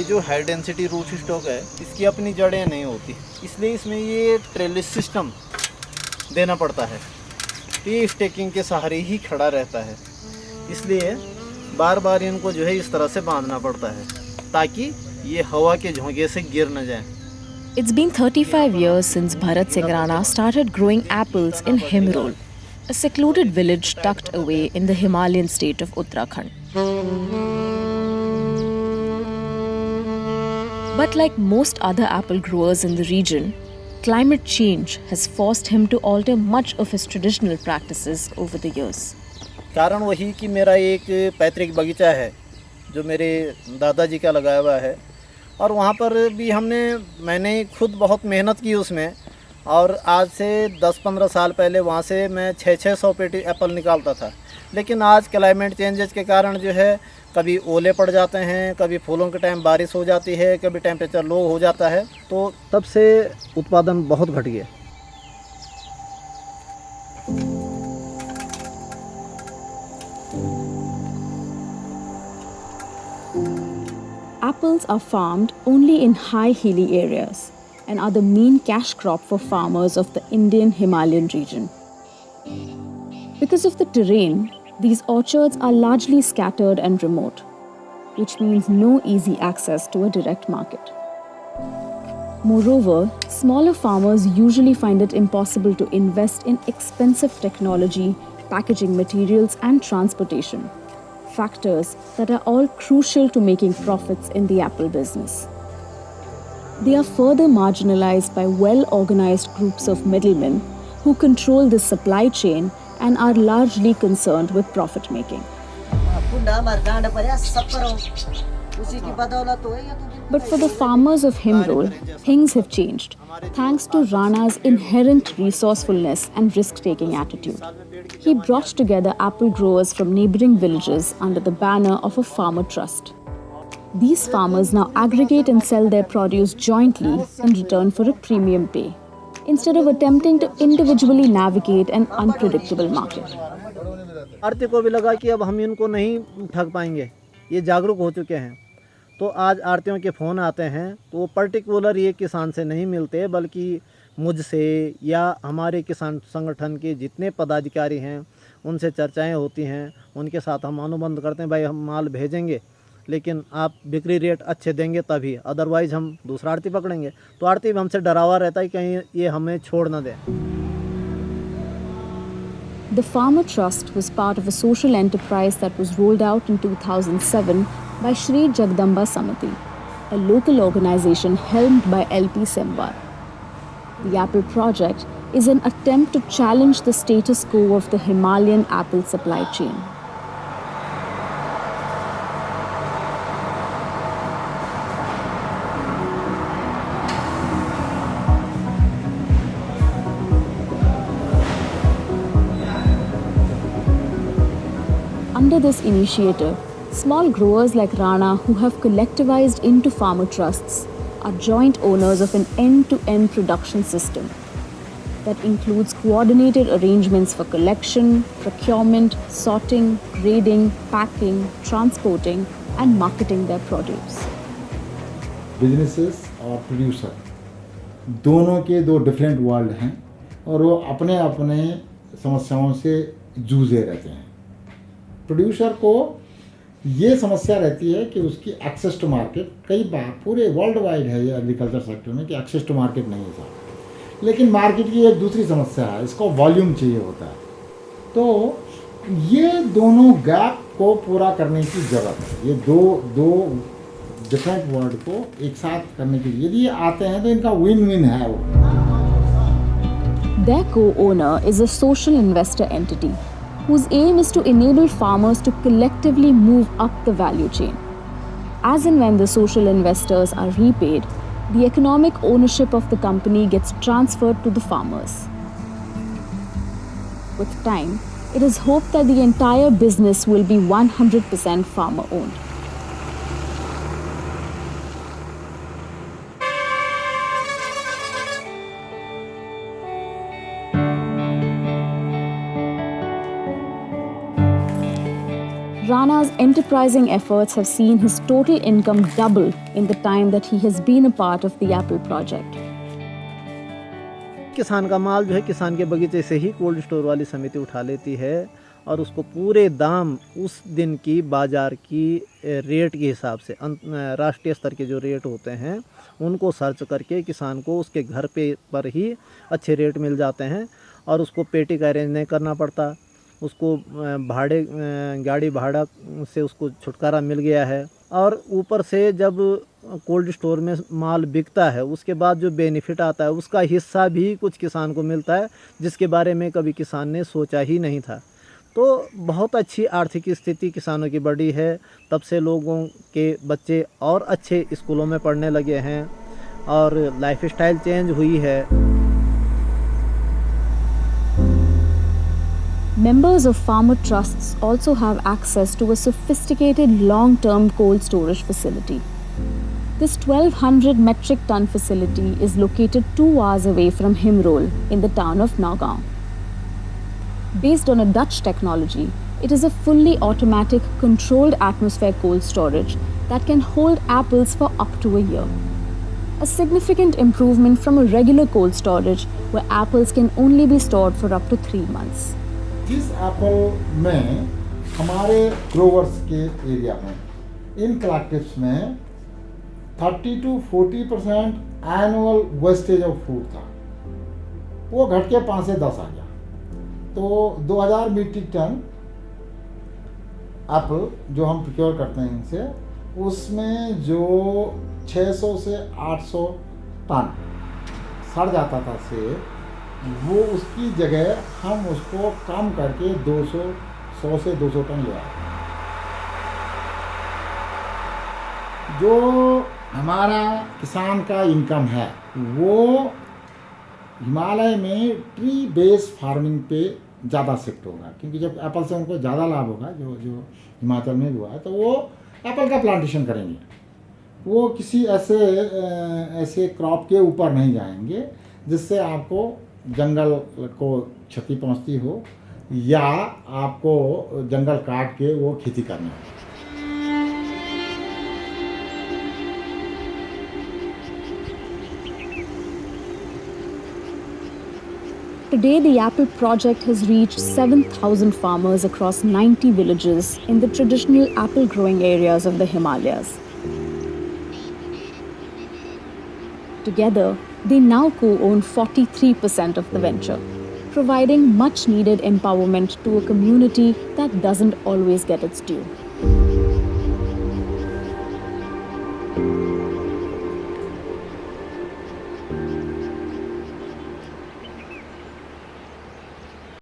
जो high density root stock है इसकी अपनी जड़ें नहीं होती, इसलिए इसमें ये ट्रेलिस सिस्टम देना पड़ता है। ये स्टेकिंग के सहारे ही खड़ा रहता है, इसलिए बार बार इनको जो है इस तरह से बांधना पड़ता है ताकि ये हवा के झोंके से गिर न जाए। It's been 35 years since Bharat Singh Rana started growing apples in Himrol, a secluded village tucked away in the Himalayan state of Uttarakhand. But like most other apple growers in the region, climate change has forced him to alter much of his traditional practices over the years. कारण वही कि मेरा एक पैतृक बगीचा है जो मेरे दादाजी का लगाया हुआ है, और वहाँ पर भी मैंने खुद बहुत मेहनत की उसमें, और आज से 10-15 साल पहले वहाँ से मैं 600 पेटी एप्पल निकालता था। लेकिन आज क्लाइमेट चेंजेस के कारण जो है कभी ओले पड़ जाते हैं, कभी फूलों के टाइम बारिश हो जाती है, कभी टेम्परेचर लो हो जाता है, तो तब से उत्पादन बहुत घट गया। Apples are farmed only in high hilly areas and are the main cash crop for farmers of the Indian Himalayan region. Because of the terrain, these orchards are largely scattered and remote, which means no easy access to a direct market. Moreover, smaller farmers usually find it impossible to invest in expensive technology, packaging materials, and transportation, factors that are all crucial to making profits in the apple business. They are further marginalized by well-organized groups of middlemen who control the supply chain and are largely concerned with profit making. But for the farmers of Himrol, things have changed, thanks to Rana's inherent resourcefulness and risk-taking attitude. He brought together apple growers from neighboring villages under the banner of a farmer trust. These farmers now aggregate and sell their produce jointly in return for a premium pay, instead of attempting to individually navigate an unpredictable market. आरती को भी लगा कि अब हम इनको नहीं ठग पाएंगे, ये जागरूक हो चुके हैं। तो आज आरतियों के फ़ोन आते हैं तो वो पर्टिकुलर ये किसान से नहीं मिलते, बल्कि मुझसे या हमारे किसान संगठन के जितने पदाधिकारी हैं उनसे चर्चाएं होती हैं। उनके साथ हम अनुबंध करते हैं, भाई हम माल भेजेंगे लेकिन आप बिक्री रेट अच्छे देंगे तभी, अदरवाइज़ हम दूसरा आड़ती पकड़ेंगे। तो आड़ती भी हमसे डरावा रहता है कहीं ये हमें छोड़ ना दें। The Farmer Trust was part of a social enterprise that was rolled out in 2007 by Shri Jagdamba Samiti, a local organization helmed by LP Semwar. The Apple Project is an attempt to challenge the status quo of the Himalayan apple supply chain. Under this initiative, small growers like Rana who have collectivized into farmer trusts are joint owners of an end-to-end production system that includes coordinated arrangements for collection, procurement, sorting, grading, packing, transporting, and marketing their produce. Businesses और producer दोनों के दो different world हैं और वो अपने अपने समस्याओं से जूझे रहते हैं। प्रोड्यूसर को ये समस्या रहती है कि उसकी एक्सेस टू मार्केट, कई बार पूरे वर्ल्ड वाइड है ये एग्रीकल्चर सेक्टर में कि एक्सेस टू मार्केट नहीं है साहब, लेकिन मार्केट की एक दूसरी समस्या है, इसको वॉल्यूम चाहिए होता है। तो ये दोनों गैप को पूरा करने की ज़रूरत है। ये दो डिफरेंट वर्ड को एक साथ करने के लिए यदि ये आते हैं तो इनका विन विन है वो। Their co-owner is a social investor entity whose aim is to enable farmers to collectively move up the value chain. As and when the social investors are repaid, the economic ownership of the company gets transferred to the farmers. With time, it is hoped that the entire business will be 100% farmer-owned. Rana's enterprising efforts have seen his total income double in the time that he has been a part of the Apple project. किसान का माल जो है किसान के बगीचे से ही cold store वाली समिति उठा लेती है और उसको पूरे दाम उस दिन की बाज़ार की रेट के हिसाब से राष्ट्रीय स्तर के जो रेट होते हैं उनको सर्च करके किसान को उसके घर पे पर ही अच्छे रेट मिल जाते हैं और उसको पेटी का अरेंज नहीं करना पड़ता, उसको भाड़े गाड़ी भाड़ा से उसको छुटकारा मिल गया है। और ऊपर से जब कोल्ड स्टोर में माल बिकता है उसके बाद जो बेनिफिट आता है उसका हिस्सा भी कुछ किसान को मिलता है, जिसके बारे में कभी किसान ने सोचा ही नहीं था। तो बहुत अच्छी आर्थिक स्थिति किसानों की बढ़ी है। तब से लोगों के बच्चे और अच्छे स्कूलों में पढ़ने लगे हैं और लाइफस्टाइल चेंज हुई है। Members of farmer trusts also have access to a sophisticated long-term cold storage facility. This 1200 metric ton facility is located 2 hours away from Himrol in the town of Nagaon. Based on a Dutch technology, it is a fully automatic controlled atmosphere cold storage that can hold apples for up to a year. A significant improvement from a regular cold storage where apples can only be stored for up to 3 months. जिस Apple में हमारे growers के area में इन collectives में 30 to 40% annual wastage of food था, वो घट के 5 से 10 आ गया। तो 2000 मीट्रिक टन एप्पल जो हम प्रोक्योर करते हैं इनसे, उसमें जो 600 से 800 टन सड़ जाता था सेब, वो उसकी जगह हम उसको कम करके 100 से 200 टन ले आए। जो हमारा किसान का इनकम है वो हिमालय में ट्री बेस्ड फार्मिंग पे ज़्यादा शिफ्ट होगा, क्योंकि जब एप्पल से उनको ज़्यादा लाभ होगा, जो हिमाचल में हुआ है, तो वो एप्पल का प्लांटेशन करेंगे। वो किसी ऐसे क्रॉप के ऊपर नहीं जाएंगे जिससे आपको जंगल को क्षति पहुंचती हो या आपको जंगल काट के वो खेती करनी हो। Today, the Apple project has reached 7,000 farmers across 90 villages in the traditional apple growing areas of the Himalayas. Together, they now co-own 43% of the venture, providing much needed empowerment to a community that doesn't always get its due.